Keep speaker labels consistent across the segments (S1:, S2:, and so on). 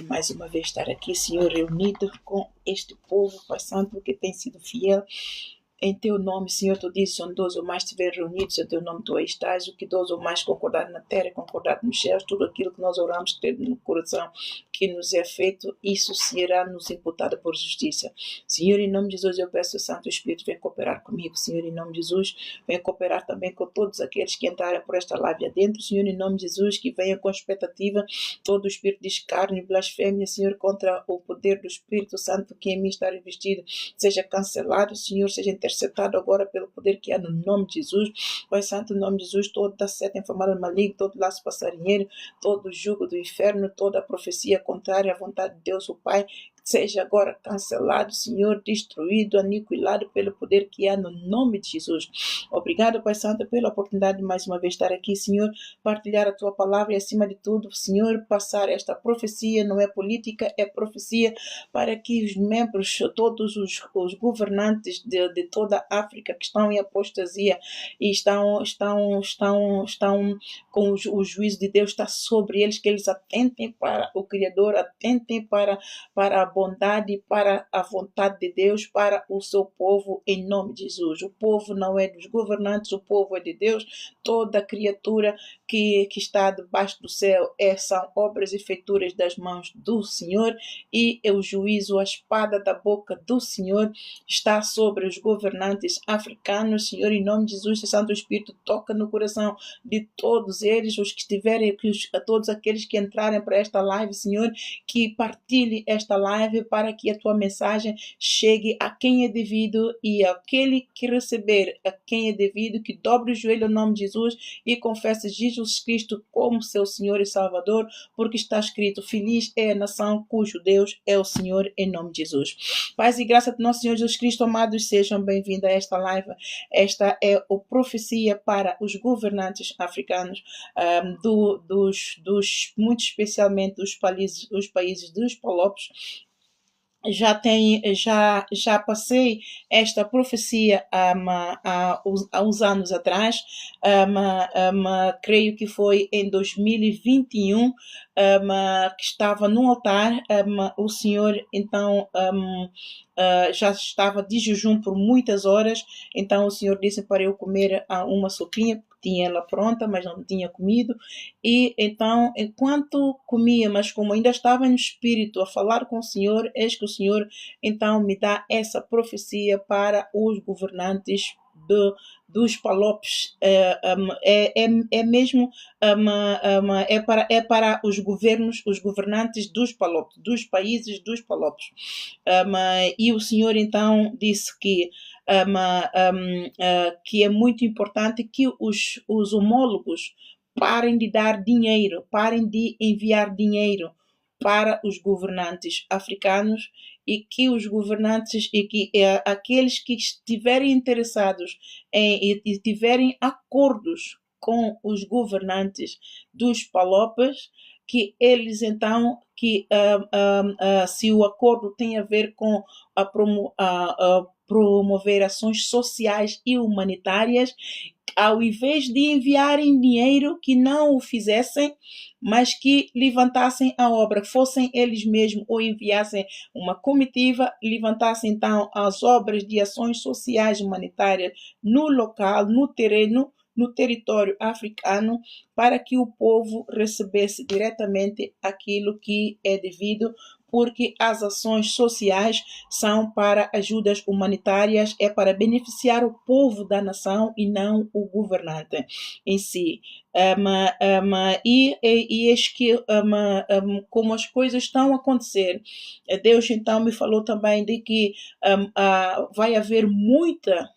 S1: Mais uma vez estar aqui, Senhor, reunido com este povo, Pai Santo, que tem sido fiel. Em teu nome, Senhor, tu dizes, onde dois ou mais estiverem reunidos, em teu nome tu aí estás, o que dois ou mais concordar na terra, concordar nos céus, tudo aquilo que nós oramos, ter no coração, que nos é feito, isso será nos imputado por justiça. Senhor, em nome de Jesus, eu peço, Santo Espírito, vem cooperar comigo, Senhor, em nome de Jesus, vem cooperar também com todos aqueles que entrarem por esta live adentro, Senhor, em nome de Jesus, que venham com expectativa, todo o espírito de escárnio e blasfêmia, Senhor, contra o poder do Espírito Santo que em mim está revestido, seja cancelado, Senhor, seja interceptado agora pelo poder que há no nome de Jesus. Pai Santo, no nome de Jesus, toda seta inflamada maligna, todo laço passarinheiro, todo jugo do inferno, toda profecia contrária à vontade de Deus, o Pai, seja agora cancelado, Senhor, destruído, aniquilado pelo poder que há no nome de Jesus. Obrigado, Pai Santo, pela oportunidade de mais uma vez estar aqui, Senhor, partilhar a Tua palavra e, acima de tudo, Senhor, passar esta profecia, não é política, é profecia, para que os membros, todos os governantes de toda a África que estão em apostasia e estão com o juízo de Deus está sobre eles, que eles atentem para o Criador, atentem para a bondade, para a vontade de Deus, para o seu povo, em nome de Jesus. O povo não é dos governantes, o povo é de Deus. Toda criatura que está debaixo do céu são obras e feituras das mãos do Senhor, e o juízo, a espada da boca do Senhor está sobre os governantes africanos. Senhor, em nome de Jesus, o Santo Espírito toca no coração de todos eles, os que estiverem, a todos aqueles que entrarem para esta live, Senhor, que partilhe esta live para que a tua mensagem chegue a quem é devido, e aquele que receber a quem é devido, que dobre o joelho no nome de Jesus e confesse Jesus Cristo como seu Senhor e Salvador, porque está escrito: feliz é a nação cujo Deus é o Senhor, em nome de Jesus. Paz e graça do nosso Senhor Jesus Cristo, amados, sejam bem-vindos a esta live. Esta é a profecia para os governantes africanos, muito especialmente os países dos Palopes. Já passei esta profecia há uns anos atrás, creio que foi em 2021, que estava no altar. O Senhor então já estava de jejum por muitas horas, então o Senhor disse para eu comer uma sopinha, tinha ela pronta, mas não tinha comido, e então, enquanto comia, mas como ainda estava no Espírito a falar com o Senhor, eis que o Senhor então me dá essa profecia para os governantes dos Palopes. É mesmo é para os governantes dos Palopes, dos países dos Palopes. E o Senhor então disse que é muito importante que os homólogos parem de dar dinheiro, parem de enviar dinheiro para os governantes africanos, e que os governantes e que aqueles que estiverem interessados e tiverem acordos com os governantes dos Palopes, que eles então, se o acordo tem a ver com promover ações sociais e humanitárias, ao invés de enviarem dinheiro, que não o fizessem, mas que levantassem a obra, fossem eles mesmos ou enviassem uma comitiva, levantassem então as obras de ações sociais humanitárias no local, no terreno, no território africano, para que o povo recebesse diretamente aquilo que é devido, porque as ações sociais são para ajudas humanitárias, é para beneficiar o povo da nação e não o governante em si. E eis que como as coisas estão a acontecer, Deus então me falou também de que vai haver muita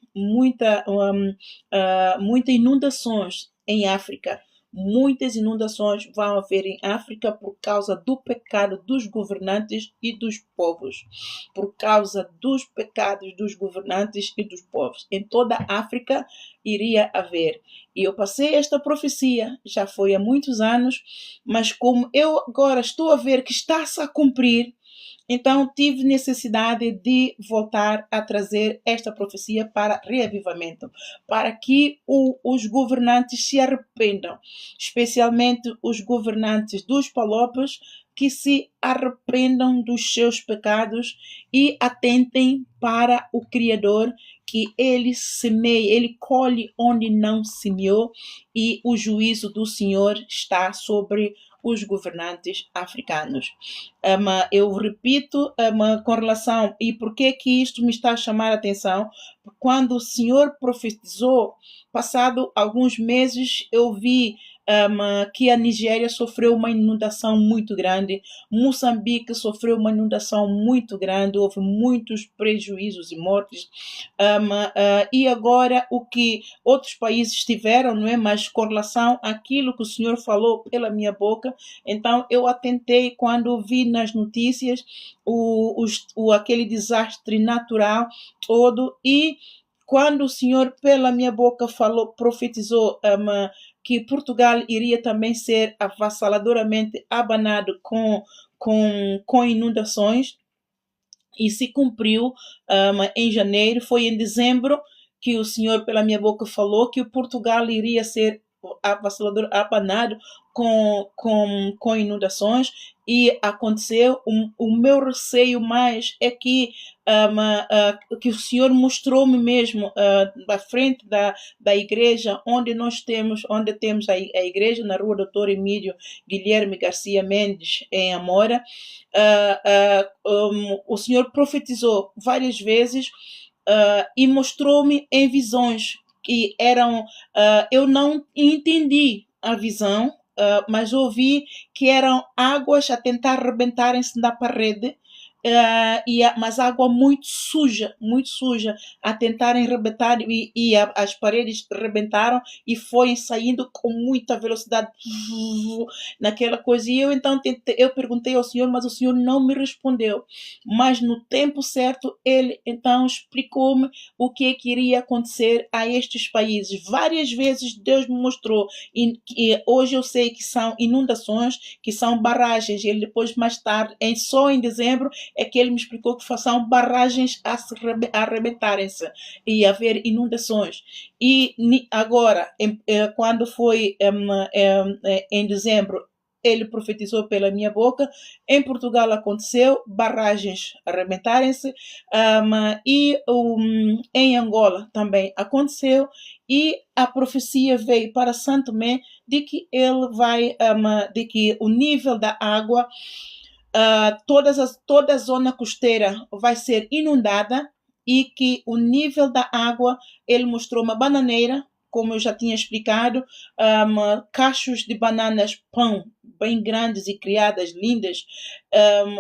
S1: inundações em África. Muitas inundações vão haver em África por causa do pecado dos governantes e dos povos. Por causa dos pecados dos governantes e dos povos. Em toda a África iria haver. E eu passei esta profecia, já foi há muitos anos, mas como eu agora estou a ver que está-se a cumprir, Então tive necessidade de voltar a trazer esta profecia para reavivamento, para que os governantes se arrependam, especialmente os governantes dos Palopes, que se arrependam dos seus pecados e atentem para o Criador, que ele semeia, ele colhe onde não semeou, e o juízo do Senhor está sobre os governantes africanos. Eu repito, com relação, e por que isto me está a chamar a atenção? Quando o Senhor profetizou, passado alguns meses, eu vi que a Nigéria sofreu uma inundação muito grande, Moçambique sofreu uma inundação muito grande, houve muitos prejuízos e mortes, e agora o que outros países tiveram, não é? Mas com relação àquilo que o Senhor falou pela minha boca, então eu atentei quando vi nas notícias aquele desastre natural todo, e quando o Senhor pela minha boca falou, profetizou que Portugal iria também ser avassaladoramente abanado com inundações, e se cumpriu em janeiro. Foi em dezembro que o Senhor pela minha boca falou que o Portugal iria ser avassalador, abanado com inundações, e aconteceu. O meu receio mais é que o Senhor mostrou-me mesmo à frente da igreja onde temos a igreja, na rua Doutor Emílio Guilherme Garcia Mendes, em Amora. O Senhor profetizou várias vezes e mostrou-me em visões que eram, eu não entendi a visão, mas ouvi que eram águas a tentar rebentarem-se na parede, mas água muito suja, a tentarem rebentar, e as paredes rebentaram e foi saindo com muita velocidade naquela coisa. E eu então eu perguntei ao Senhor, mas o Senhor não me respondeu. Mas no tempo certo, ele então explicou-me o que iria acontecer a estes países. Várias vezes Deus me mostrou, e hoje eu sei que são inundações, que são barragens. Ele depois, mais tarde, só em dezembro, é que ele me explicou que são barragens a arrebentarem-se e haver inundações. E agora, quando foi em dezembro, ele profetizou pela minha boca. Em Portugal aconteceu, barragens arrebentarem-se, e em Angola também aconteceu, e a profecia veio para Santo Tomé de que ele vai, de que o nível da água, toda a zona costeira vai ser inundada, e que o nível da água, ele mostrou uma bananeira, como eu já tinha explicado, cachos de bananas pão bem grandes e criadas, lindas,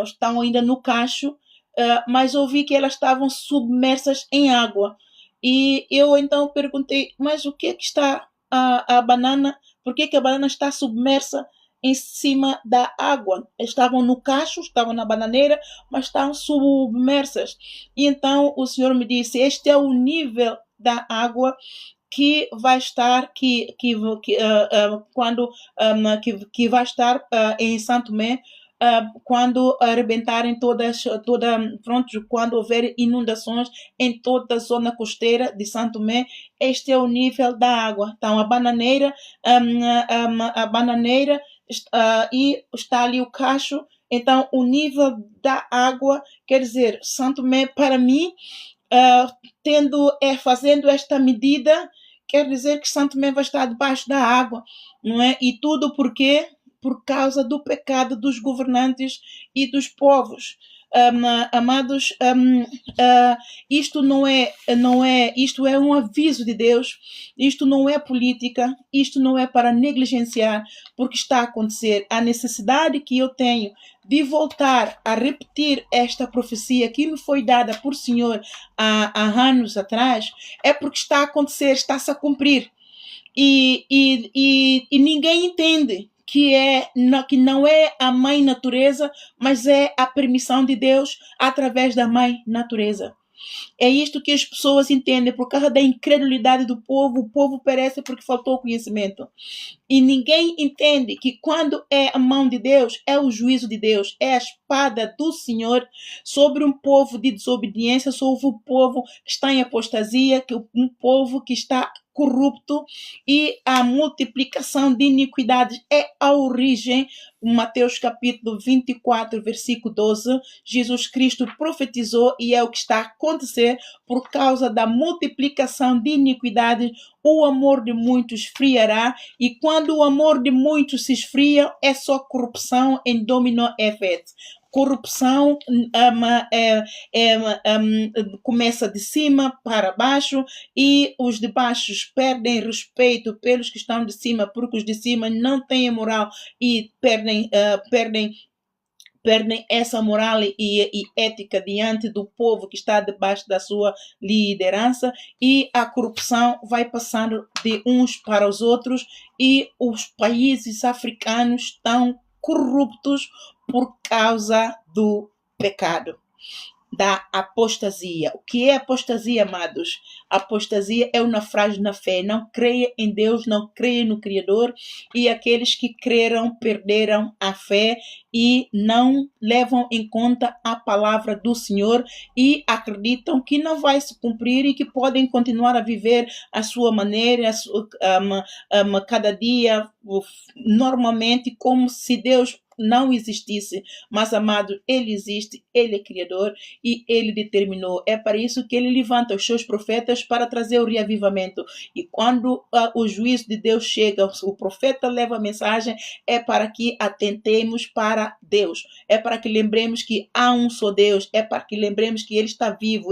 S1: estão ainda no cacho, mas ouvi que elas estavam submersas em água. E eu então perguntei, mas o que é que está a banana? Por que a banana está submersa em cima da água? Estavam no cacho, estavam na bananeira, mas estavam submersas. E então o Senhor me disse, este é o nível da água que vai estar, que vai estar em Santo Tomé, quando arrebentarem quando houver inundações em toda a zona costeira de Santo Tomé. Este é o nível da água. Então a bananeira, e está ali o cacho. Então o nível da água, quer dizer, Santo Tomé, para mim, fazendo esta medida, quer dizer que Santo Tomé vai estar debaixo da água, não é? E tudo por quê? Por causa do pecado dos governantes e dos povos. Amados, isto isto é um aviso de Deus. Isto não é política, isto não é para negligenciar, porque está a acontecer. A necessidade que eu tenho de voltar a repetir esta profecia que me foi dada por Senhor há anos atrás, é porque está a acontecer, está-se a cumprir. E ninguém entende que não é a mãe natureza, mas é a permissão de Deus através da mãe natureza. É isto que as pessoas entendem. Por causa da incredulidade do povo, o povo perece porque faltou conhecimento. E ninguém entende que quando é a mão de Deus, é o juízo de Deus, é a espada do Senhor sobre um povo de desobediência, sobre um povo que está em apostasia, um povo que está corrupto, e a multiplicação de iniquidades é a origem. Mateus capítulo 24, versículo 12, Jesus Cristo profetizou, e é o que está a acontecer por causa da multiplicação de iniquidades. O amor de muitos esfriará, e quando o amor de muitos se esfria, é só corrupção em domino effect. Corrupção começa de cima para baixo, e os de baixo perdem respeito pelos que estão de cima, porque os de cima não têm moral e perdem essa moral e ética diante do povo que está debaixo da sua liderança, e a corrupção vai passando de uns para os outros, e os países africanos estão corruptos por causa do pecado, da apostasia. O que é apostasia, amados? Apostasia é o naufrágio na fé. Não creia em Deus, não creia no Criador, e aqueles que creram perderam a fé e não levam em conta a palavra do Senhor e acreditam que não vai se cumprir e que podem continuar a viver a sua maneira, cada dia normalmente, como se Deus não existisse. Mas, amado, Ele existe, Ele é Criador e Ele determinou. É para isso que Ele levanta os seus profetas para trazer o reavivamento. E quando o juízo de Deus chega, o profeta leva a mensagem, é para que atentemos para Deus. É para que lembremos que há um só Deus. É para que lembremos que Ele está vivo.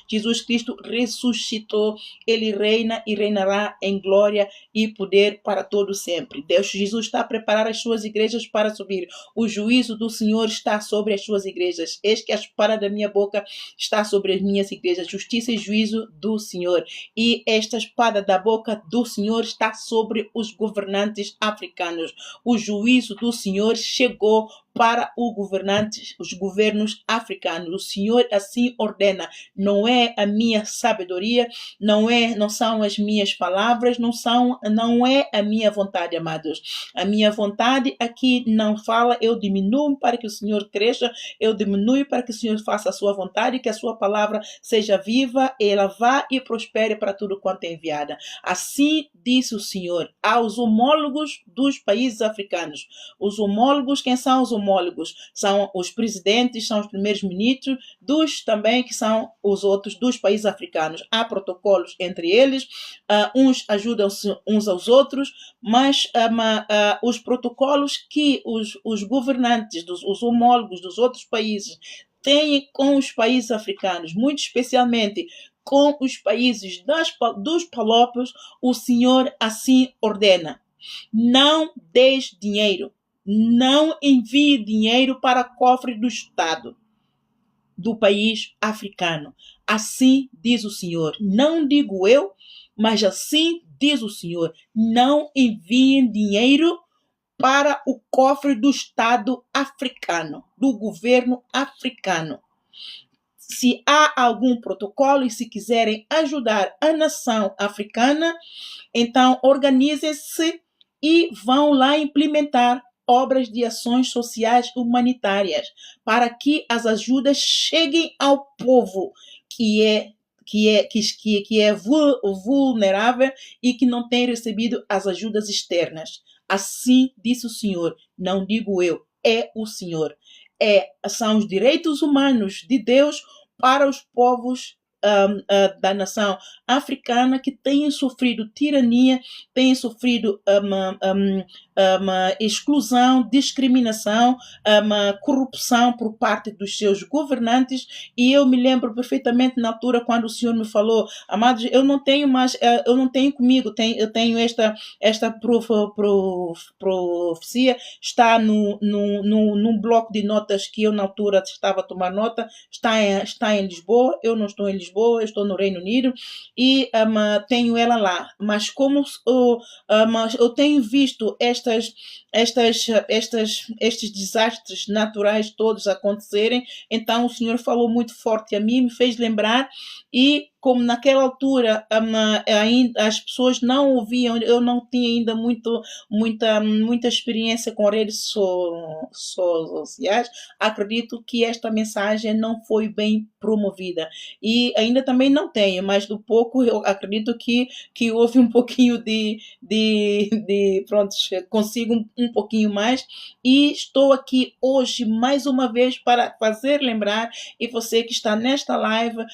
S1: Jesus Cristo ressuscitou. Ele reina e reinará em glória e poder para todo sempre. Jesus está a preparar as suas igrejas para subir. O juízo do Senhor está sobre as suas igrejas. Eis que a espada da minha boca está sobre as minhas igrejas. Justiça e juízo do Senhor. E esta espada da boca do Senhor está sobre os governantes africanos. O juízo do Senhor chegou para os governos africanos. O Senhor assim ordena. Não é a minha sabedoria, não são as minhas palavras, não é a minha vontade, amados. A minha vontade aqui não fala, eu diminuo para que o Senhor cresça, eu diminuo para que o Senhor faça a sua vontade, que a sua palavra seja viva, ela vá e prospere para tudo quanto é enviada. Assim disse o Senhor aos homólogos dos países africanos. Os homólogos, quem são os homólogos? São os presidentes, são os primeiros ministros, também que são os outros dos países africanos. Há protocolos entre eles, uns ajudam-se uns aos outros, mas os protocolos que os governantes, os homólogos dos outros países têm com os países africanos, muito especialmente com os países dos Palopes, o Senhor assim ordena: não deis dinheiro, não envie dinheiro para o cofre do Estado do país africano. Assim diz o Senhor. Não digo eu, mas assim diz o Senhor. Não enviem dinheiro para o cofre do Estado africano, do governo africano. Se há algum protocolo e se quiserem ajudar a nação africana, então organizem-se e vão lá implementar obras de ações sociais humanitárias para que as ajudas cheguem ao povo que é vulnerável e que não tem recebido as ajudas externas. Assim disse o Senhor, não digo eu, é o Senhor. São os direitos humanos de Deus para os povos da nação africana que têm sofrido tirania, têm sofrido exclusão, discriminação, corrupção por parte dos seus governantes. E eu me lembro perfeitamente na altura quando o Senhor me falou: amados, eu não tenho comigo, eu tenho esta profecia, está num bloco de notas que eu na altura estava a tomar nota, está em Lisboa. Eu não estou em Lisboa, eu estou no Reino Unido e tenho ela lá. Mas como eu tenho visto estes desastres naturais todos acontecerem. Então o Senhor falou muito forte a mim, me fez lembrar, e como naquela altura ainda as pessoas não ouviam, eu não tinha ainda muita experiência com redes sociais, acredito que esta mensagem não foi bem promovida. E ainda também não tenho, mas do pouco eu acredito que houve um pouquinho pronto, consigo um pouquinho mais. E estou aqui hoje mais uma vez para fazer lembrar, e você que está nesta live,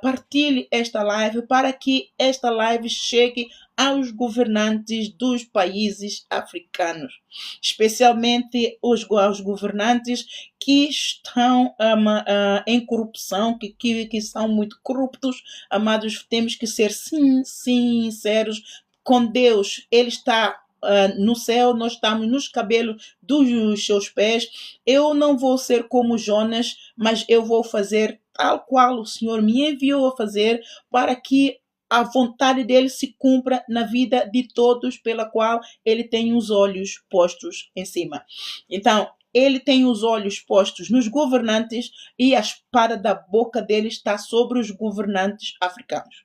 S1: partilhe esta live para que esta live chegue aos governantes dos países africanos, especialmente aos governantes que estão em corrupção, que são muito corruptos. Amados, temos que ser sinceros com Deus. Ele está no céu, nós estamos nos cabelos dos seus pés. Eu não vou ser como Jonas, mas eu vou fazer tal qual o Senhor me enviou a fazer, para que a vontade dele se cumpra na vida de todos, pela qual ele tem os olhos postos em cima. Então, ele tem os olhos postos nos governantes, e a espada da boca dele está sobre os governantes africanos.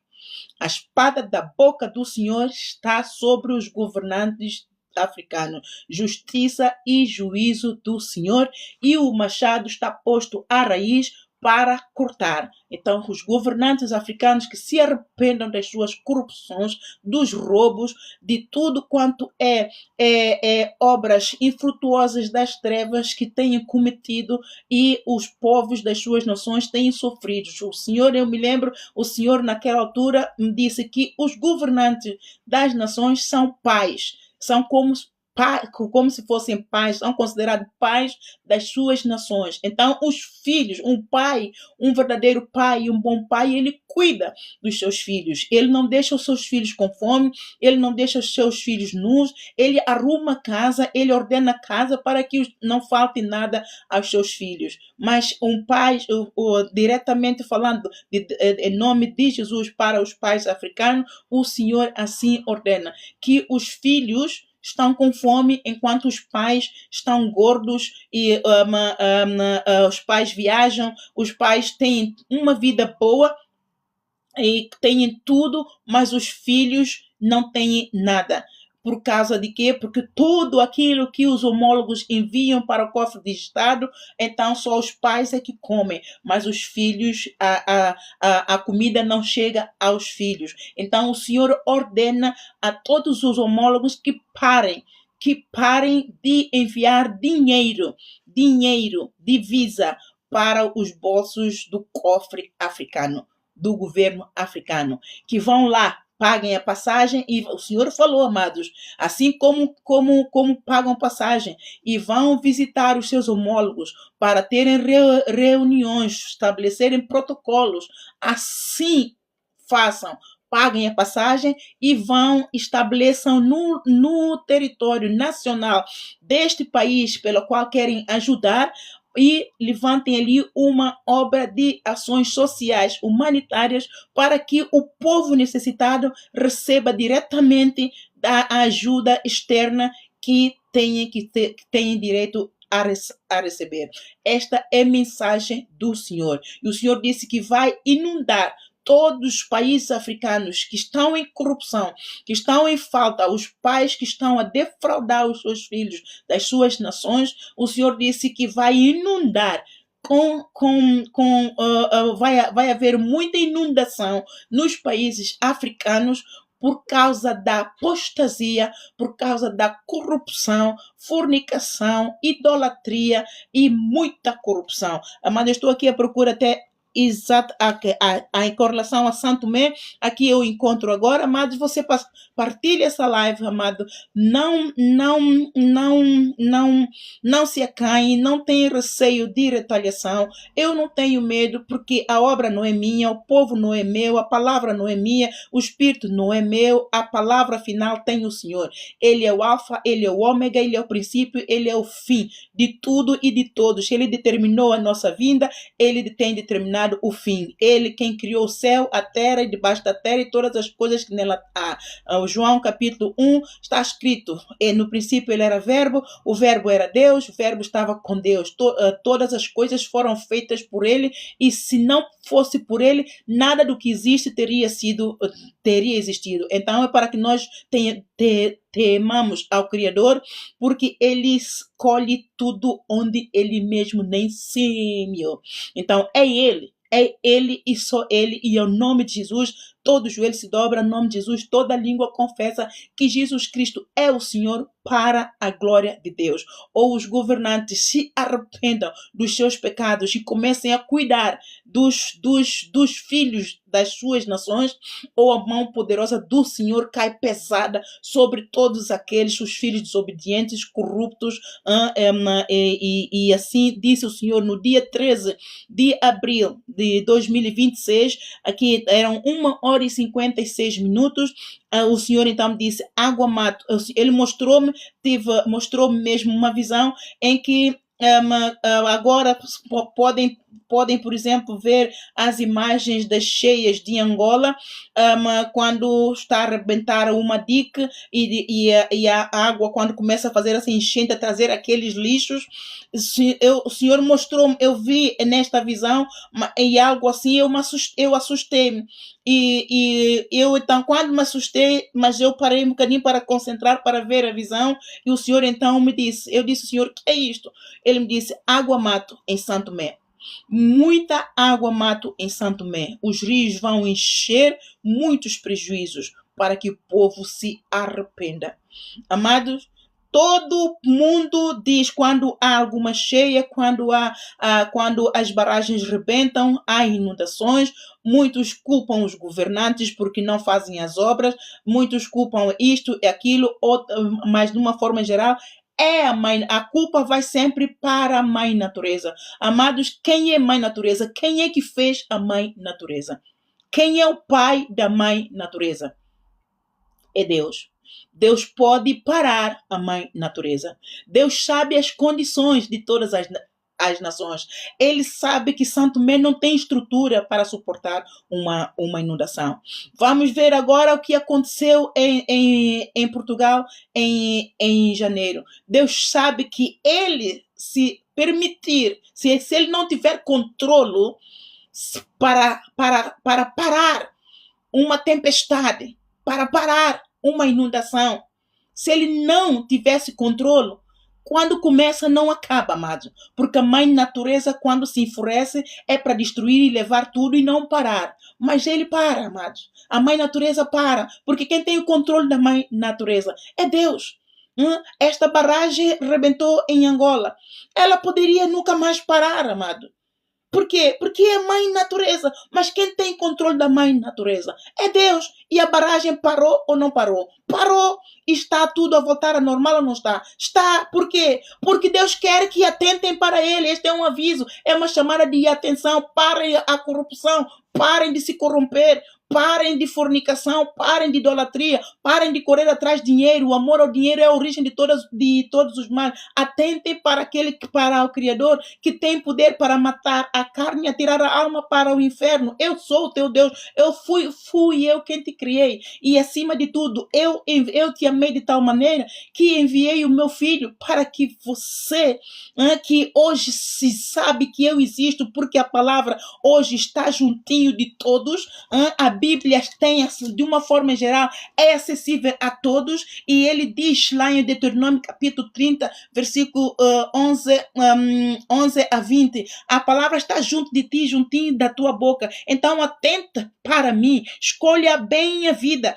S1: A espada da boca do Senhor está sobre os governantes africanos. Justiça e juízo do Senhor, e o machado está posto à raiz para cortar. Então, os governantes africanos que se arrependam das suas corrupções, dos roubos, de tudo quanto é obras infrutuosas das trevas que tenham cometido, e os povos das suas nações têm sofrido. O Senhor, eu me lembro, o Senhor naquela altura me disse que os governantes das nações são pais, são como se fossem pais, são considerados pais das suas nações. Então, os filhos, um verdadeiro pai, um bom pai, ele cuida dos seus filhos. Ele não deixa os seus filhos com fome, ele não deixa os seus filhos nus, ele arruma a casa, ele ordena a casa para que não falte nada aos seus filhos. Mas um pai, diretamente falando em nome de Jesus para os pais africanos, o Senhor assim ordena que os filhos estão com fome enquanto os pais estão gordos, e os pais viajam, os pais têm uma vida boa e têm tudo, mas os filhos não têm nada. Por causa de quê? Porque tudo aquilo que os homólogos enviam para o cofre de Estado, então só os pais é que comem, mas os filhos, a comida não chega aos filhos. Então o Senhor ordena a todos os homólogos que parem de enviar dinheiro, divisa, para os bolsos do cofre africano, do governo africano, que vão lá, paguem a passagem. E o Senhor falou, amados, assim como pagam passagem e vão visitar os seus homólogos para terem reuniões, estabelecerem protocolos, assim façam. Paguem a passagem e estabeleçam no território nacional deste país pelo qual querem ajudar, e levantem ali uma obra de ações sociais, humanitárias, para que o povo necessitado receba diretamente da ajuda externa que tem direito a receber. Esta é a mensagem do Senhor. E o Senhor disse que vai inundar todos os países africanos que estão em corrupção, que estão em falta, os pais que estão a defraudar os seus filhos das suas nações. O Senhor disse que vai inundar, vai haver muita inundação nos países africanos, por causa da apostasia, por causa da corrupção, fornicação, idolatria e muita corrupção. Amado, eu estou aqui à procura até exato em correlação a Santo Tomé, aqui eu encontro agora. Amados, você partilha essa live, amado. Não se acanhe, não tenha receio de retaliação. Eu não tenho medo, porque a obra não é minha, o povo não é meu, a palavra não é minha, o Espírito não é meu, a palavra final tem o Senhor. Ele é o alfa, ele é o ômega, ele é o princípio, ele é o fim de tudo e de todos. Ele determinou a nossa vinda, ele tem determinado determinado o fim. Ele quem criou o céu, a terra e debaixo da terra e todas as coisas que nela há. João capítulo 1 está escrito, no princípio ele era verbo, o verbo era Deus, o verbo estava com Deus. Todas as coisas foram feitas por ele, e se não fosse por ele, nada do que existe teria existido. Então é para que nós temamos ao Criador, porque ele escolhe tudo onde ele mesmo nem semeou. Então é ele e só ele, e ao nome de Jesus todo joelho se dobra, no nome de Jesus toda língua confessa que Jesus Cristo é o Senhor, para a glória de Deus. Ou os governantes se arrependam dos seus pecados e comecem a cuidar dos filhos das suas nações, ou a mão poderosa do Senhor cai pesada sobre todos aqueles, os filhos desobedientes, corruptos, e assim disse o Senhor no dia 13 de abril de 2026, aqui eram 1h56, o Senhor então me disse, água mato. Ele mostrou-me mesmo uma visão em que agora podem, por exemplo, ver as imagens das cheias de Angola, quando está a arrebentar uma dique e a água, quando começa a fazer essa enchente, a trazer aqueles lixos. O Senhor mostrou-me, eu vi nesta visão, e algo assim, eu assustei-me. E eu então, quando me assustei, mas eu parei um bocadinho para concentrar, para ver a visão, e o Senhor então me disse, eu disse, Senhor, o que é isto? Ele me disse, água mato em Santo Tomé. Muita água mato em Santo Tomé. Os rios vão encher, muitos prejuízos, para que o povo se arrependa. Amados, todo mundo diz quando há alguma cheia, quando as barragens rebentam, há inundações. Muitos culpam os governantes porque não fazem as obras, muitos culpam isto e aquilo, mas de uma forma geral, a culpa vai sempre para a mãe natureza. Amados, quem é mãe natureza? Quem é que fez a mãe natureza? Quem é o pai da mãe natureza? É Deus. Deus pode parar a mãe natureza. Deus sabe as condições de todas as nações. Ele sabe que Santo Tomé não tem estrutura para suportar uma inundação. Vamos ver agora o que aconteceu em Portugal em janeiro. Deus sabe que ele, se permitir, se ele não tiver controle para parar uma tempestade, para parar uma inundação, se ele não tivesse controle, quando começa não acaba, amado, porque a mãe natureza, quando se enfurece, é para destruir e levar tudo e não parar, mas ele para, amados. A mãe natureza para, porque quem tem o controle da mãe natureza é Deus. Esta barragem rebentou em Angola, ela poderia nunca mais parar, amado. Por quê? Porque é mãe natureza. Mas quem tem controle da mãe natureza é Deus. E a barragem parou ou não parou? Parou. Está tudo a voltar a normal ou não está? Está. Por quê? Porque Deus quer que atentem para ele. Este é um aviso. É uma chamada de atenção. Parem a corrupção. Parem de se corromper. Parem de fornicação, parem de idolatria, parem de correr atrás de dinheiro. O amor ao dinheiro é a origem de todos os males. Atentem para o Criador, que tem poder para matar a carne e atirar a alma para o inferno. Eu sou o teu Deus. Eu fui eu quem te criei. E acima de tudo, eu te amei de tal maneira que enviei o meu filho para que você, que hoje se sabe que eu existo, porque a palavra hoje está juntinho de todos, a Bíblia tem, de uma forma geral, é acessível a todos, e ele diz lá em Deuteronômio capítulo 30, versículo 11 a 20, a palavra está junto de ti, juntinho da tua boca. Então atenta para mim, escolha bem a vida.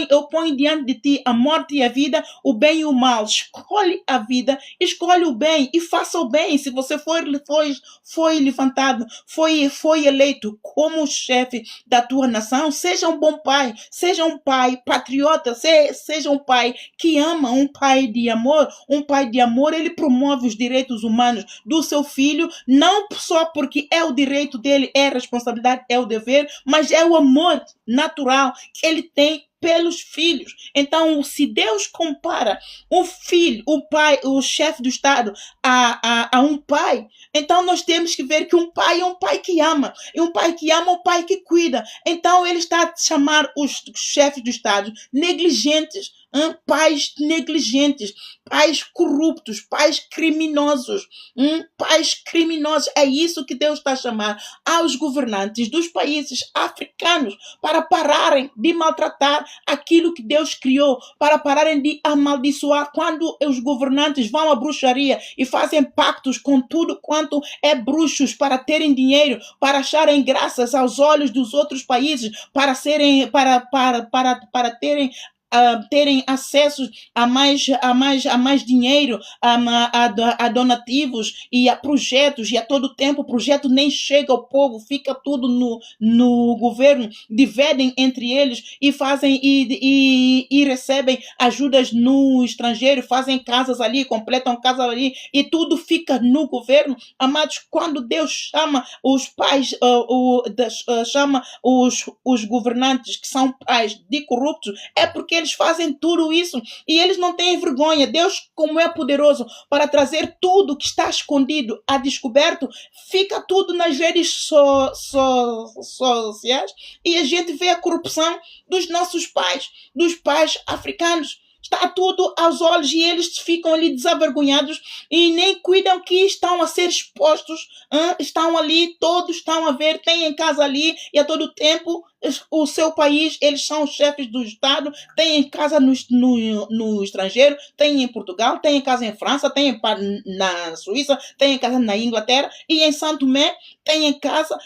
S1: Eu ponho diante de ti a morte e a vida, o bem e o mal. Escolhe a vida, escolhe o bem e faça o bem. Se você foi levantado, foi eleito como chefe da tua nação, seja um bom pai, seja um pai patriota, seja um pai que ama, um pai de amor. Um pai de amor, ele promove os direitos humanos do seu filho, não só porque é o direito dele, é a responsabilidade, é o dever, mas é o amor natural que ele tem pelos filhos. Então, se Deus compara um filho, o pai, o chefe do Estado, a um pai, então nós temos que ver que um pai é um pai que ama. E um pai que ama é um pai que cuida. Então, ele está a chamar os chefes do Estado negligentes, pais negligentes, pais corruptos, pais criminosos, pais criminosos. É isso que Deus está a chamar aos governantes dos países africanos para pararem de maltratar aquilo que Deus criou, para pararem de amaldiçoar. Quando os governantes vão à bruxaria e fazem pactos com tudo quanto é bruxos para terem dinheiro, para acharem graças aos olhos dos outros países, para terem acesso a mais dinheiro, a donativos e a projetos, e a todo tempo o projeto nem chega ao povo, fica tudo no governo, dividem entre eles e fazem e recebem ajudas no estrangeiro, fazem casas ali, completam casas ali e tudo fica no governo. Amados, quando Deus chama os pais, chama os governantes que são pais de corruptos, é porque eles fazem tudo isso e eles não têm vergonha. Deus, como é poderoso para trazer tudo que está escondido a descoberto, fica tudo nas redes sociais e a gente vê a corrupção dos nossos pais, dos pais africanos. Está tudo aos olhos e eles ficam ali desavergonhados e nem cuidam que estão a ser expostos, estão ali, todos estão a ver, têm em casa ali e a todo tempo o seu país, eles são os chefes do Estado, têm em casa no estrangeiro, têm em Portugal, têm em casa em França, têm na Suíça, têm em casa na Inglaterra e em São Tomé, têm em casa,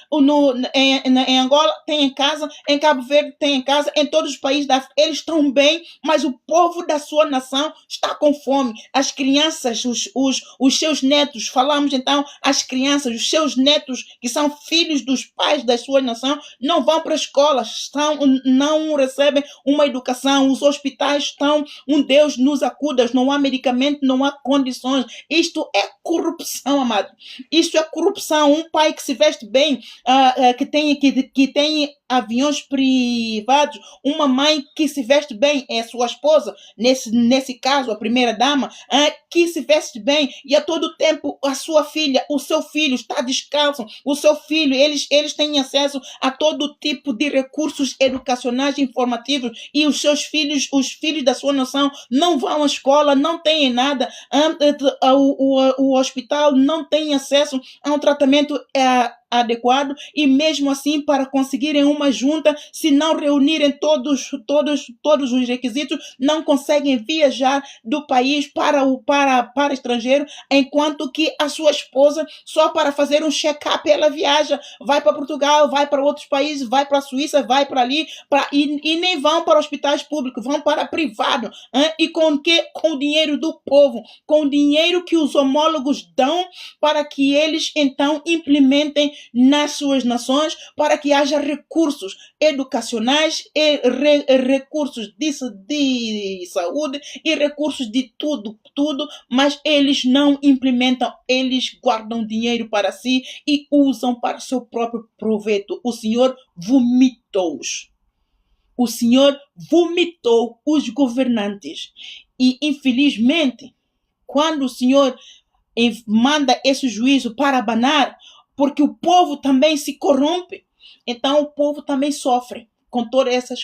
S1: em Angola, têm em casa, em Cabo Verde, têm em casa, em todos os países da África. Eles estão bem, mas o povo da sua nação está com fome. As crianças, os seus netos, falamos então, as crianças, os seus netos, que são filhos dos pais da sua nação, não vão para a escola, não recebem uma educação, os hospitais estão, Deus nos acuda, não há medicamento, não há condições. Isto é corrupção, amado. Isto é corrupção. Um pai que se veste bem, que tem aviões privados, uma mãe que se veste bem, é sua esposa, nesse caso, a primeira dama, que se veste bem e a todo tempo a sua filha, o seu filho está descalço, o seu filho, eles têm acesso a todo tipo de recursos educacionais e informativos e os seus filhos, os filhos da sua nação não vão à escola, não têm nada, o hospital não tem acesso a um tratamento adequado e mesmo assim para conseguirem uma junta, se não reunirem todos os requisitos, não conseguem viajar do país para estrangeiro, enquanto que a sua esposa, só para fazer um check-up, ela viaja, vai para Portugal, vai para outros países, vai para a Suíça, vai para ali, e nem vão para hospitais públicos, vão para privado, e com o dinheiro do povo, com o dinheiro que os homólogos dão para que eles então implementem nas suas nações, para que haja recursos educacionais e recursos de saúde e recursos de tudo, mas eles não implementam, eles guardam dinheiro para si e usam para seu próprio proveito. O Senhor vomitou-os. O Senhor vomitou os governantes. E, infelizmente, quando o Senhor manda esse juízo para abanar, porque o povo também se corrompe, então o povo também sofre com todas essas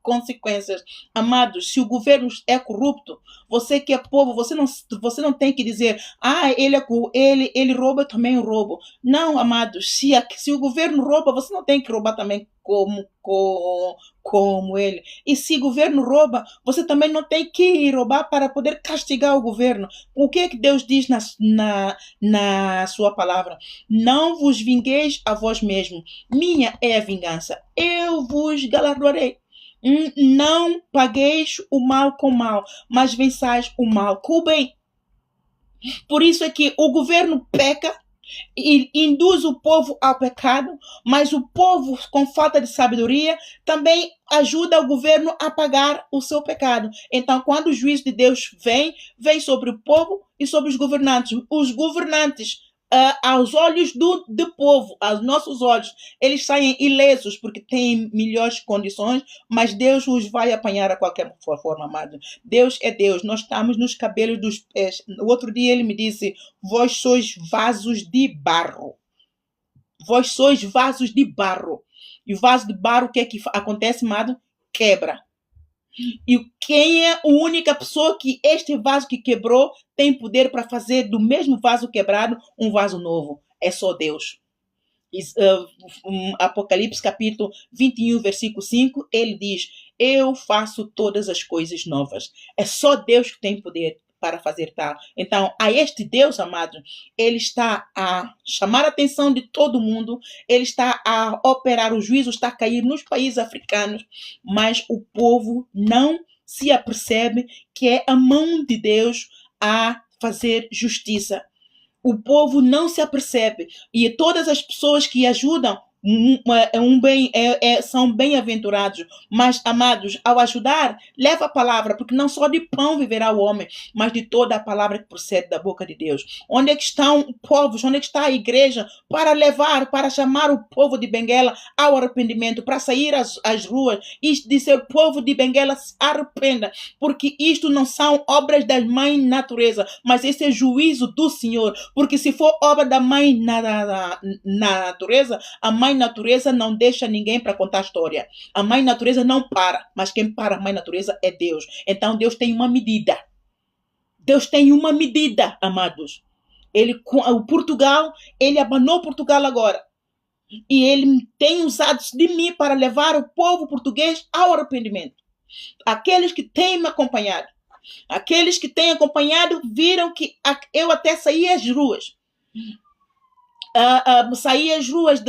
S1: consequências. Amados, se o governo é corrupto, você que é povo, você não tem que dizer, ele rouba, também eu roubo. Não, amados, se o governo rouba, você não tem que roubar também como ele. E se o governo rouba, você também não tem que roubar para poder castigar o governo. O que é que Deus diz na sua palavra? Não vos vingueis a vós mesmos. Minha é a vingança. Eu vos galardoarei. Não pagueis o mal com mal, mas vençais o mal com o bem. Por isso é que o governo peca e induz o povo ao pecado, mas o povo, com falta de sabedoria, também ajuda o governo a pagar o seu pecado. Então, quando o juízo de Deus vem sobre o povo e sobre os governantes aos olhos do povo, aos nossos olhos, eles saem ilesos porque têm melhores condições, mas Deus os vai apanhar a qualquer forma, amado. Deus é Deus, nós estamos nos cabelos dos pés. O outro dia ele me disse, vós sois vasos de barro. Vós sois vasos de barro. E o vaso de barro, o que é que acontece, amado? Quebra. E quem é a única pessoa que este vaso que quebrou tem poder para fazer do mesmo vaso quebrado um vaso novo? É só Deus. Apocalipse capítulo 21, versículo 5, ele diz, eu faço todas as coisas novas. É só Deus que tem poder para fazer tal. Então, a este Deus, amado, ele está a chamar a atenção de todo mundo, ele está a operar, o juízo está a cair nos países africanos, mas o povo não se apercebe que é a mão de Deus a fazer justiça. O povo não se apercebe e todas as pessoas que ajudam são bem-aventurados, mas, amados, ao ajudar, leva a palavra, porque não só de pão viverá o homem, mas de toda a palavra que procede da boca de Deus. Onde é que estão povos, onde é que está a igreja para levar, para chamar o povo de Benguela ao arrependimento, para sair às ruas e dizer, povo de Benguela, se arrependa, porque isto não são obras da mãe natureza, mas esse é juízo do Senhor, porque se for obra da mãe na natureza, a mãe natureza não deixa ninguém para contar a história. A mãe natureza não para, mas quem para a mãe natureza é Deus. Então Deus tem uma medida. Deus tem uma medida, amados. O Portugal, ele abanou Portugal agora. E ele tem usado de mim para levar o povo português ao arrependimento. Aqueles que têm me acompanhado, viram que eu até saí às ruas. Saí às ruas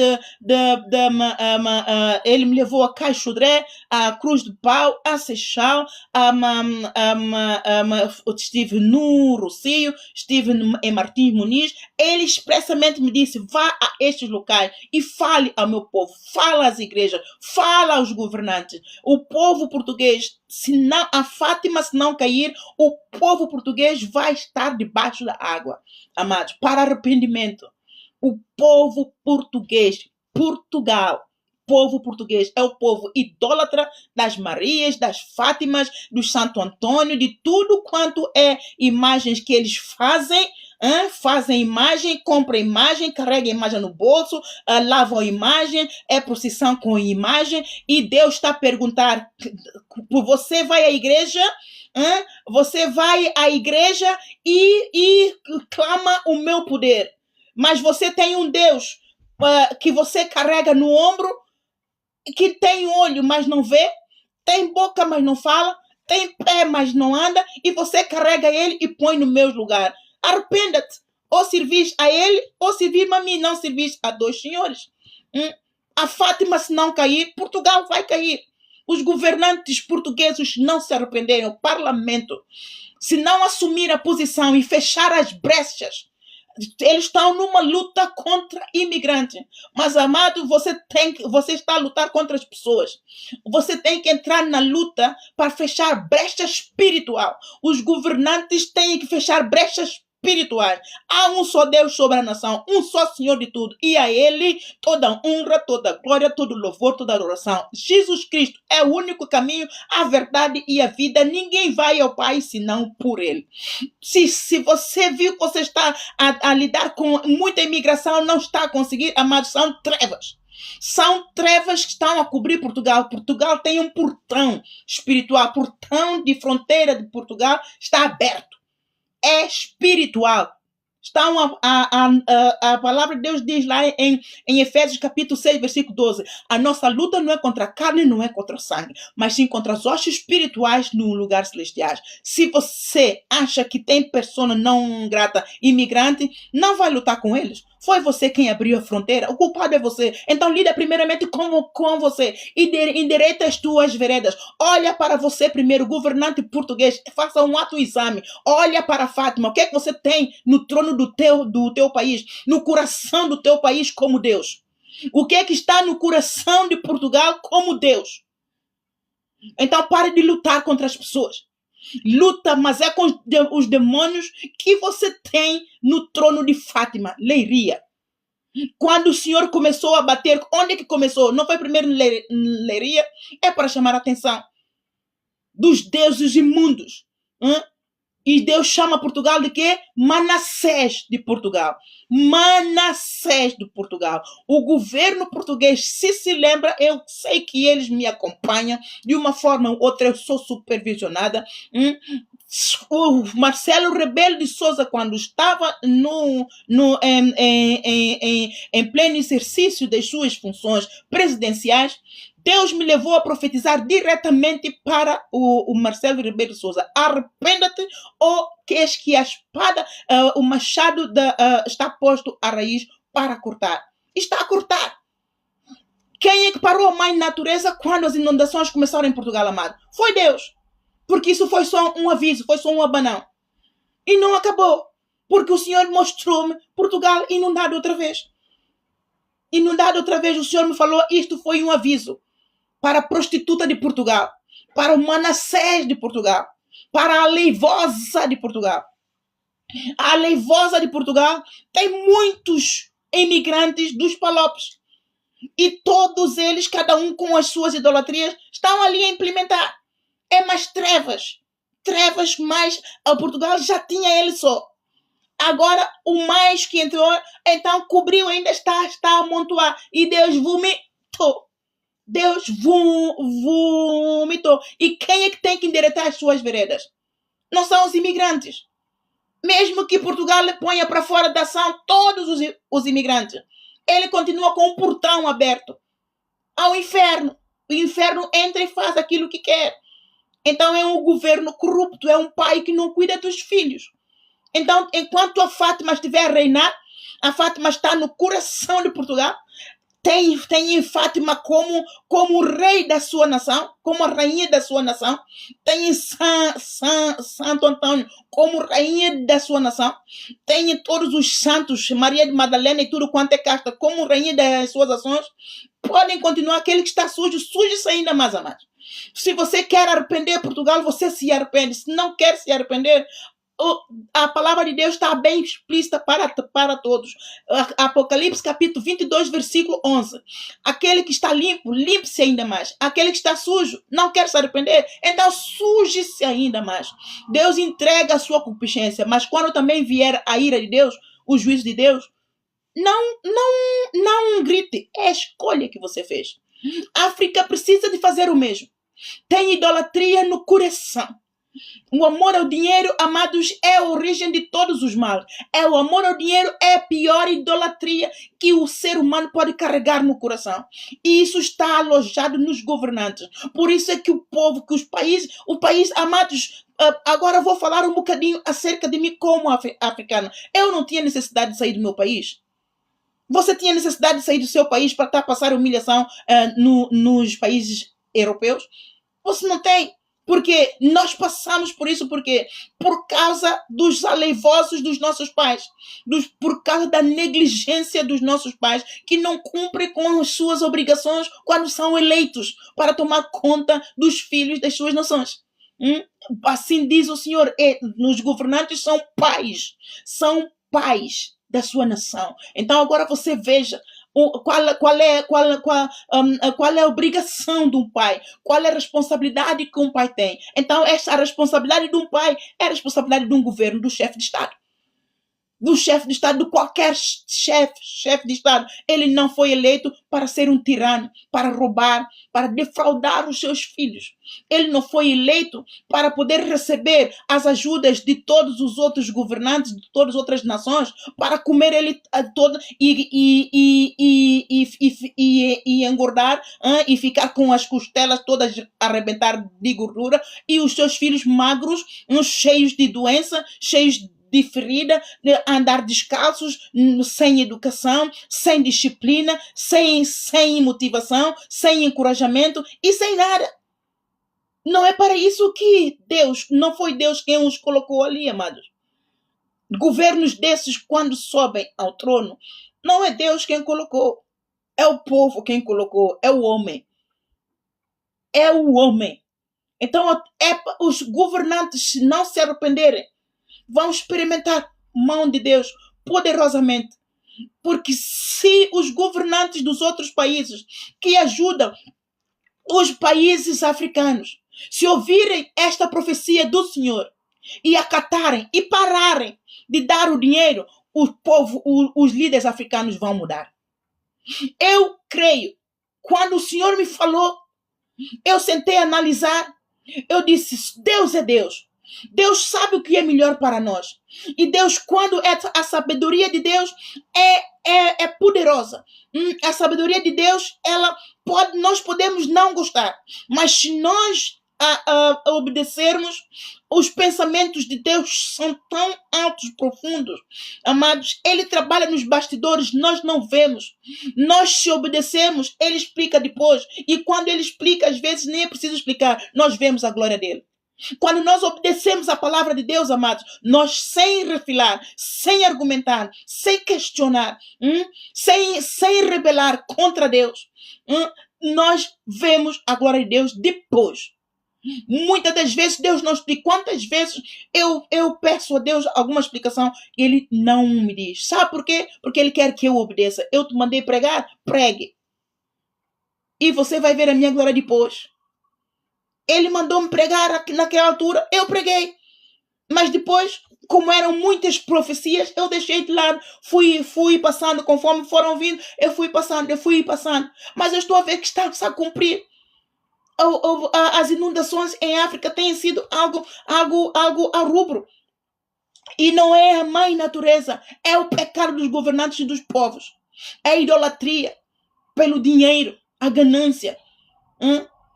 S1: ele me levou a Caixodré, a Cruz do Pau, a Seixal, estive no Rocio, estive em Martins Muniz. Ele expressamente me disse, vá a estes locais e fale ao meu povo, fala às igrejas, fala aos governantes. O povo português, a Fátima se não cair, o povo português vai estar debaixo da água, amados, para arrependimento. O povo português, povo português é o povo idólatra das Marias, das Fátimas, do Santo Antônio, de tudo quanto é imagens que eles fazem, fazem imagem, compram imagem, carregam imagem no bolso, lavam imagem, é procissão com imagem, e Deus está a perguntar, você vai à igreja? Você vai à igreja e clama o meu poder. Mas você tem um Deus que você carrega no ombro, que tem olho, mas não vê, tem boca, mas não fala, tem pé, mas não anda, e você carrega ele e põe no meu lugar. Arrependa-te. Ou servis a ele, ou servir-me a mim. Não servis a dois senhores. A Fátima, se não cair, Portugal vai cair. Os governantes portugueses não se arrependerem, o parlamento, se não assumir a posição e fechar as brechas, eles estão numa luta contra imigrantes. Mas, amado, você está a lutar contra as pessoas. Você tem que entrar na luta para fechar brecha espiritual. Os governantes têm que fechar brechas espirituais. Há um só Deus sobre a nação, um só Senhor de tudo, e a Ele toda honra, toda glória, todo louvor, toda adoração. Jesus Cristo é o único caminho, a verdade e a vida. Ninguém vai ao Pai senão por Ele. Se você viu que você está a lidar com muita imigração, não está a conseguir, amados, são trevas. São trevas que estão a cobrir Portugal. Portugal tem um portão espiritual, portão de fronteira de Portugal está aberto. É espiritual. A palavra de Deus diz lá em Efésios capítulo 6, versículo 12. A nossa luta não é contra a carne, não é contra o sangue, mas sim contra os ossos espirituais no lugar celestiais. Se você acha que tem pessoa não grata, imigrante, não vai lutar com eles. Foi você quem abriu a fronteira. O culpado é você. Então lida primeiramente com você. Endireita as tuas veredas. Olha para você primeiro, governante português. Faça um autoexame. Olha para Fátima. O que é que você tem no trono do teu país? No coração do teu país como Deus? O que é que está no coração de Portugal como Deus? Então pare de lutar contra as pessoas. Luta, mas é com os demônios que você tem no trono de Fátima, Leiria. Quando o Senhor começou a bater, onde é que começou? Não foi primeiro em Leiria? É para chamar a atenção dos deuses imundos. E Deus chama Portugal de quê? Manassés de Portugal. Manassés de Portugal. O governo português, se lembra, eu sei que eles me acompanham de uma forma ou outra, eu sou supervisionada. O Marcelo Rebelo de Sousa, quando estava em pleno exercício das suas funções presidenciais, Deus me levou a profetizar diretamente para o Marcelo Rebelo de Sousa. Arrependa-te, ou queres que a espada, o machado está posto à raiz para cortar. Está a cortar. Quem é que parou a mãe natureza quando as inundações começaram em Portugal, amado? Foi Deus. Porque isso foi só um aviso, foi só um abanão. E não acabou. Porque o Senhor mostrou-me Portugal inundado outra vez. Inundado outra vez, o Senhor me falou, isto foi um aviso para a prostituta de Portugal, para o Manassés de Portugal, para a Leivosa de Portugal. A Leivosa de Portugal tem muitos imigrantes dos Palopes. E todos eles, cada um com as suas idolatrias, estão ali a implementar. É mais trevas. Trevas, mas a Portugal já tinha ele só. Agora, o mais que entrou, então cobriu, ainda está a amontoar. E Deus vomitou. Deus vomitou. E quem é que tem que endireitar as suas veredas? Não são os imigrantes. Mesmo que Portugal ponha para fora da ação todos os imigrantes, ele continua com um portão aberto ao inferno. O inferno entra e faz aquilo que quer. Então é um governo corrupto, é um pai que não cuida dos filhos. Então, enquanto a Fátima estiver a reinar, a Fátima está no coração de Portugal, tem Fátima como o rei da sua nação, como a rainha da sua nação, tem Santo Antônio como rainha da sua nação, tem todos os santos, Maria de Madalena e tudo quanto é casta, como rainha das suas ações. Podem continuar. Aquele que está sujo, suje-se ainda mais, amados. Se você quer arrepender Portugal, você se arrepende. Se não quer se arrepender, a palavra de Deus está bem explícita para todos. Apocalipse capítulo 22, versículo 11. Aquele que está limpo, limpe-se ainda mais. Aquele que está sujo, não quer se arrepender, então suje-se ainda mais. Deus entrega a sua concupiscência, mas quando também vier a ira de Deus, o juízo de Deus, não grite. É a escolha que você fez. A África precisa de fazer o mesmo. Tem idolatria no coração. O amor ao dinheiro, amados, é a origem de todos os males. O amor ao dinheiro é a pior idolatria que o ser humano pode carregar no coração. E isso está alojado nos governantes. Por isso é que o povo, que o país, amados, agora vou falar um bocadinho acerca de mim como africana. Eu não tinha necessidade de sair do meu país. Você tinha necessidade de sair do seu país para passar humilhação nos países europeus? Você não tem. Porque nós passamos por isso, porque por causa dos aleivosos dos nossos pais, por causa da negligência dos nossos pais, que não cumprem com as suas obrigações quando são eleitos para tomar conta dos filhos das suas nações. Assim diz o Senhor, os governantes são pais da sua nação. Então agora você veja qual é a obrigação de um pai, qual é a responsabilidade que um pai tem. Então essa responsabilidade de um pai é a responsabilidade de um governo, do chefe de Estado. Do chefe de Estado, de qualquer chefe de Estado. Ele não foi eleito para ser um tirano, para roubar, para defraudar os seus filhos. Ele não foi eleito para poder receber as ajudas de todos os outros governantes, de todas as outras nações, para comer ele todo e engordar, e ficar com as costelas todas a arrebentar de gordura, e os seus filhos magros, cheios de doença, cheios de ferida, de andar descalços, sem educação, sem disciplina, sem motivação, sem encorajamento e sem nada. Não é para isso que não foi Deus quem os colocou ali, amados. Governos desses, quando sobem ao trono, não é Deus quem colocou, é o povo quem colocou, é o homem. É o homem. Então, os governantes, se não se arrependerem, vão experimentar mão de Deus poderosamente. Porque se os governantes dos outros países que ajudam os países africanos, se ouvirem esta profecia do Senhor e acatarem e pararem de dar o dinheiro, o povo, os líderes africanos vão mudar. Eu creio. Quando o Senhor me falou, eu sentei a analisar. Eu disse, Deus é Deus. Deus sabe o que é melhor para nós. E Deus, quando a sabedoria de Deus é poderosa. A sabedoria de Deus, nós podemos não gostar. Mas se nós obedecermos, os pensamentos de Deus são tão altos, profundos. Amados, Ele trabalha nos bastidores, nós não vemos. Nós, se obedecemos, Ele explica depois. E quando Ele explica, às vezes nem é preciso explicar. Nós vemos a glória dEle. Quando nós obedecemos a palavra de Deus, amados, nós sem refilar, sem argumentar, sem questionar, sem rebelar contra Deus, nós vemos a glória de Deus depois. Muitas das vezes Deus não explica. Quantas vezes eu peço a Deus alguma explicação e Ele não me diz. Sabe por quê? Porque Ele quer que eu obedeça. Eu te mandei pregar? Pregue. E você vai ver a minha glória depois. Ele mandou-me pregar naquela altura, eu preguei. Mas depois, como eram muitas profecias, eu deixei de lado. Fui passando, conforme foram vindo, eu fui passando. Mas eu estou a ver que está a cumprir. As inundações em África têm sido algo a rubro. E não é a mãe natureza, é o pecado dos governantes e dos povos. É a idolatria pelo dinheiro, a ganância.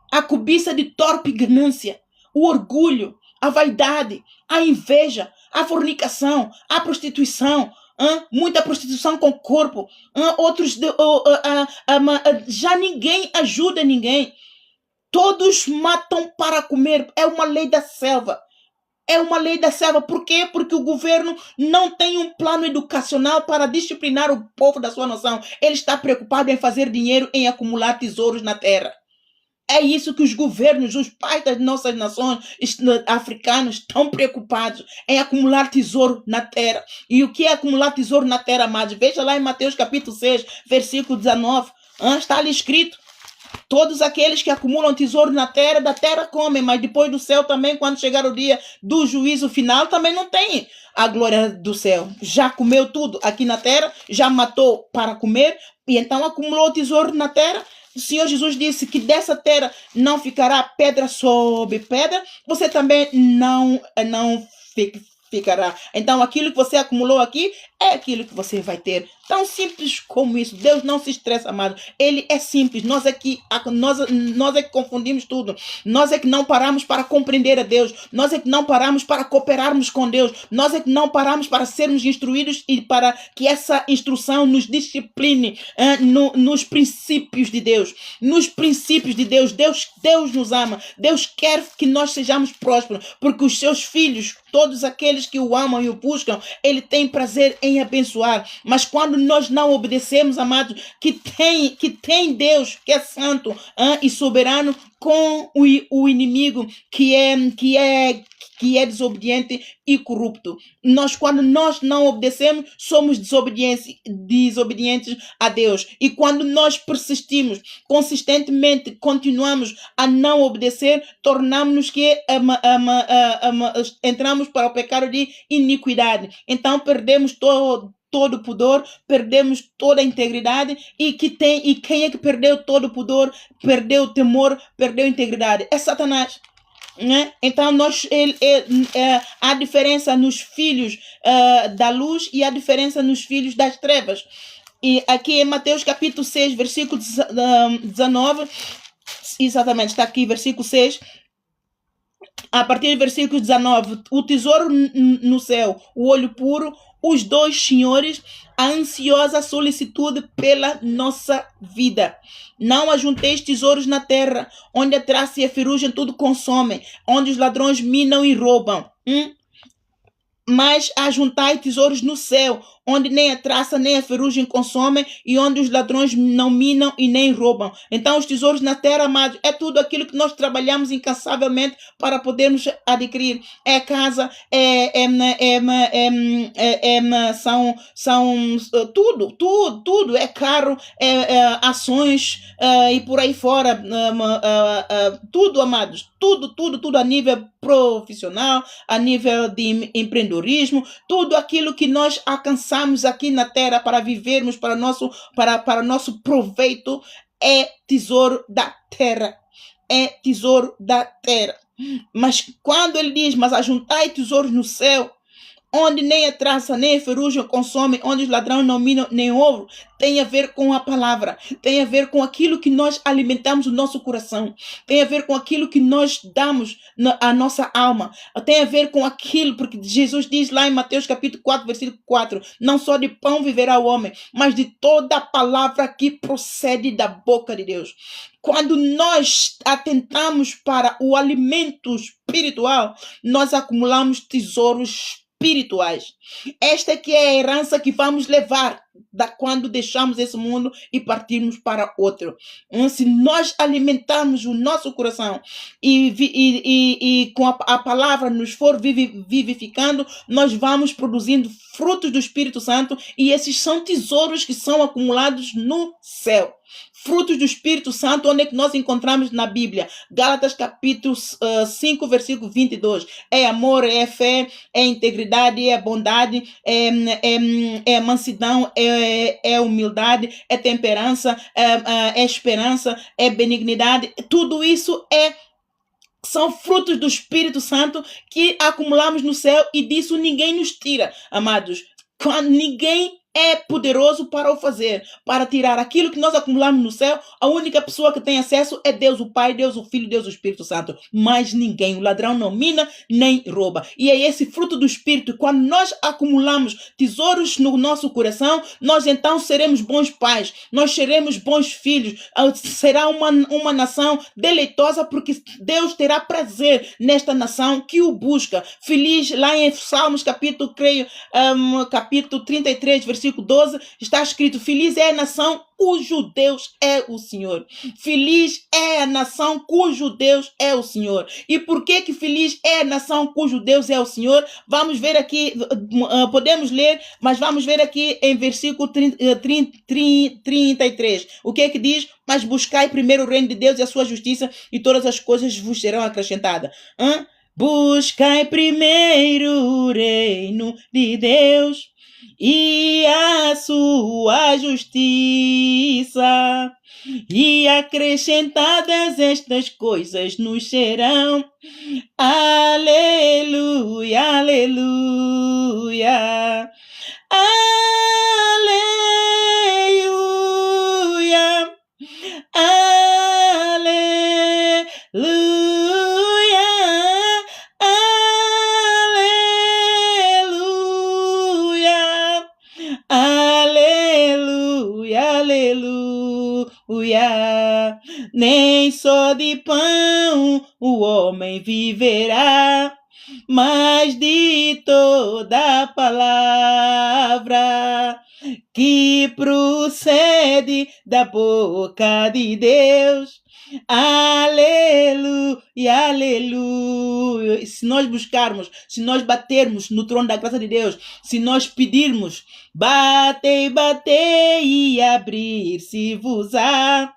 S1: A cobiça de torpe ganância, o orgulho, a vaidade, a inveja, a fornicação, a prostituição, muita prostituição com o corpo, já ninguém ajuda ninguém, todos matam para comer, é uma lei da selva. Por quê? Porque o governo não tem um plano educacional para disciplinar o povo da sua nação. Ele está preocupado em fazer dinheiro, em acumular tesouros na terra. É isso que os governos, os pais das nossas nações africanas estão preocupados em acumular tesouro na terra. E o que é acumular tesouro na terra, amados? Veja lá em Mateus capítulo 6, versículo 19. Está ali escrito. Todos aqueles que acumulam tesouro na terra, da terra comem, mas depois do céu também, quando chegar o dia do juízo final, também não tem a glória do céu. Já comeu tudo aqui na terra, já matou para comer, e então acumulou tesouro na terra. O Senhor Jesus disse que dessa terra não ficará pedra sobre pedra, você também não ficará. Então aquilo que você acumulou aqui é aquilo que você vai ter. Tão simples como isso. Deus não se estressa, amado. Ele é simples. Nós é que confundimos tudo. Nós é que não paramos para compreender a Deus. Nós é que não paramos para cooperarmos com Deus. Nós é que não paramos para sermos instruídos e para que essa instrução nos discipline nos princípios de Deus. Nos princípios de Deus. Deus nos ama. Deus quer que nós sejamos prósperos, porque os seus filhos, todos aqueles que o amam e o buscam, Ele tem prazer em abençoar. Mas quando nós não obedecemos, amados, que tem Deus, que é santo e soberano, com o inimigo que é desobediente e corrupto. Quando nós não obedecemos, somos desobedientes a Deus. E quando nós persistimos, consistentemente continuamos a não obedecer, tornamos-nos que entramos para o pecado de iniquidade. Então perdemos todo o pudor, perdemos toda a integridade, e quem é que perdeu todo o pudor, perdeu o temor, perdeu a integridade? É Satanás. Né? Então há diferença nos filhos da luz e há diferença nos filhos das trevas. E aqui em Mateus capítulo 6, versículo 19, exatamente, está aqui, versículo 6, a partir do versículo 19, o tesouro no céu, o olho puro, os dois senhores, a ansiosa solicitude pela nossa vida. Não ajunteis tesouros na terra, onde a traça e a ferrugem tudo consomem, onde os ladrões minam e roubam. mas ajuntai tesouros no céu, onde nem a traça nem a ferrugem consomem e onde os ladrões não minam e nem roubam. Então os tesouros na terra, amados, é tudo aquilo que nós trabalhamos incansavelmente para podermos adquirir. É casa, são tudo, é carro, ações e por aí fora, tudo, amados, tudo a nível profissional, a nível de empreendedorismo, tudo aquilo que nós alcançamos aqui na terra para vivermos para nosso proveito é tesouro da terra. É tesouro da terra. Mas quando ele diz, mas ajuntai tesouros no céu, onde nem a traça nem a ferrugem consomem, onde os ladrões não minam nem ouro, tem a ver com a palavra, tem a ver com aquilo que nós alimentamos o nosso coração, tem a ver com aquilo que nós damos à nossa alma, tem a ver com aquilo, porque Jesus diz lá em Mateus capítulo 4, versículo 4, não só de pão viverá o homem, mas de toda a palavra que procede da boca de Deus. Quando nós atentamos para o alimento espiritual, nós acumulamos tesouros espirituais. Esta que é a herança que vamos levar quando deixamos esse mundo e partirmos para outro. Se nós alimentarmos o nosso coração e com a palavra nos for vivificando, nós vamos produzindo frutos do Espírito Santo e esses são tesouros que são acumulados no céu. Frutos do Espírito Santo, onde é que nós encontramos na Bíblia? Gálatas capítulo 5, versículo 22. É amor, é fé, é integridade, é bondade, é mansidão, é humildade, é temperança, é esperança, é benignidade. Tudo isso são frutos do Espírito Santo que acumulamos no céu e disso ninguém nos tira, amados. Ninguém é poderoso para o fazer, para tirar aquilo que nós acumulamos no céu. A única pessoa que tem acesso é Deus o Pai, Deus o Filho, Deus o Espírito Santo. Mas ninguém, o ladrão não mina nem rouba. E é esse fruto do Espírito. Quando nós acumulamos tesouros no nosso coração, nós então seremos bons pais, nós seremos bons filhos. Será uma nação deleitosa, porque Deus terá prazer nesta nação que o busca. Feliz, lá em Salmos capítulo 33, versículo 12, está escrito: feliz é a nação cujo Deus é o Senhor. Feliz é a nação cujo Deus é o Senhor. E por que feliz é a nação cujo Deus é o Senhor? Vamos ver aqui, podemos ler, mas vamos ver aqui em versículo 33. O que é que diz? Mas buscai primeiro o reino de Deus e a sua justiça, e todas as coisas vos serão acrescentadas. Buscai primeiro o reino de Deus e a sua justiça, e acrescentadas estas coisas nos serão. Aleluia, aleluia, aleluia, aleluia, aleluia, aleluia. Nem só de pão o homem viverá, mas de toda a palavra que procede da boca de Deus. Aleluia, aleluia. Se nós buscarmos, se nós batermos no trono da graça de Deus, se nós pedirmos, batei, batei e abrir-se-vos-á,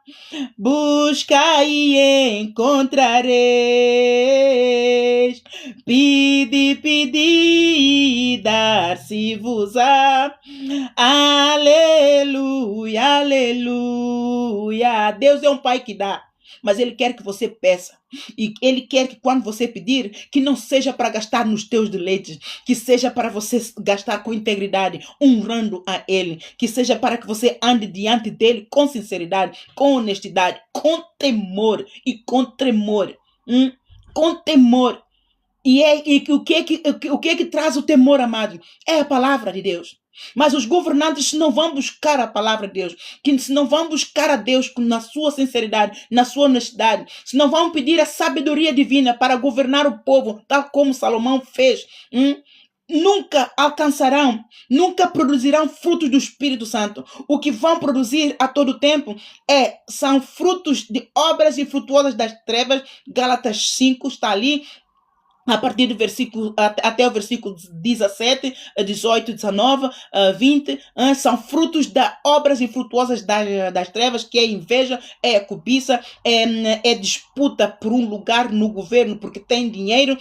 S1: buscai e encontrareis, pedi, pedi e dar-se-vos-á. Aleluia, aleluia. Deus é um Pai que dá, mas Ele quer que você peça. E Ele quer que quando você pedir, que não seja para gastar nos teus deleites, que seja para você gastar com integridade, honrando a Ele, que seja para que você ande diante dEle com sinceridade, com honestidade, com temor e com tremor. Com temor. E o que que traz o temor, amado? É a palavra de Deus. Mas os governantes não vão buscar a palavra de Deus, que se não vão buscar a Deus na sua sinceridade, na sua honestidade, se não vão pedir a sabedoria divina para governar o povo, tal como Salomão fez, nunca alcançarão, nunca produzirão frutos do Espírito Santo. O que vão produzir a todo tempo são frutos de obras infrutuosas das trevas. Gálatas 5 está ali, a partir do versículo até o versículo 17, 18, 19, 20, são frutos das obras infrutuosas das trevas, que é inveja, é cobiça, é disputa por um lugar no governo porque tem dinheiro,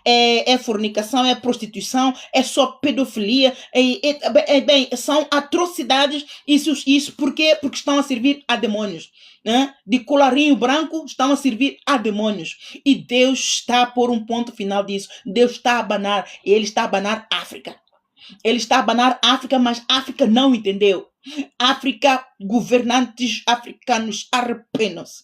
S1: é fornicação, é prostituição, é só pedofilia, bem, são atrocidades. Isso por quê? Porque estão a servir a demônios. De colarinho branco, estão a servir a demônios. E Deus está a pôr um ponto final disso. Deus está a banar. Ele está a banar África. Ele está a banar África, mas África não entendeu. África, governantes africanos, arrependam-se.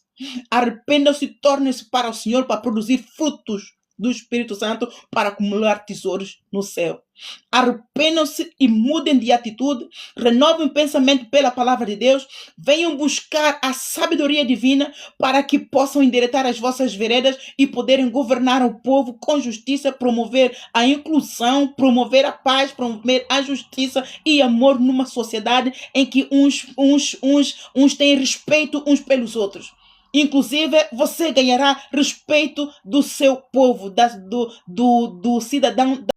S1: Arrependam-se e tornem-se para o Senhor para produzir frutos do Espírito Santo, para acumular tesouros no céu. Arrependam-se e mudem de atitude, renovem o pensamento pela palavra de Deus, venham buscar a sabedoria divina para que possam endireitar as vossas veredas e poderem governar o povo com justiça, promover a inclusão, promover a paz, promover a justiça e amor numa sociedade em que uns têm respeito uns pelos outros. Inclusive, você ganhará respeito do seu povo, do cidadão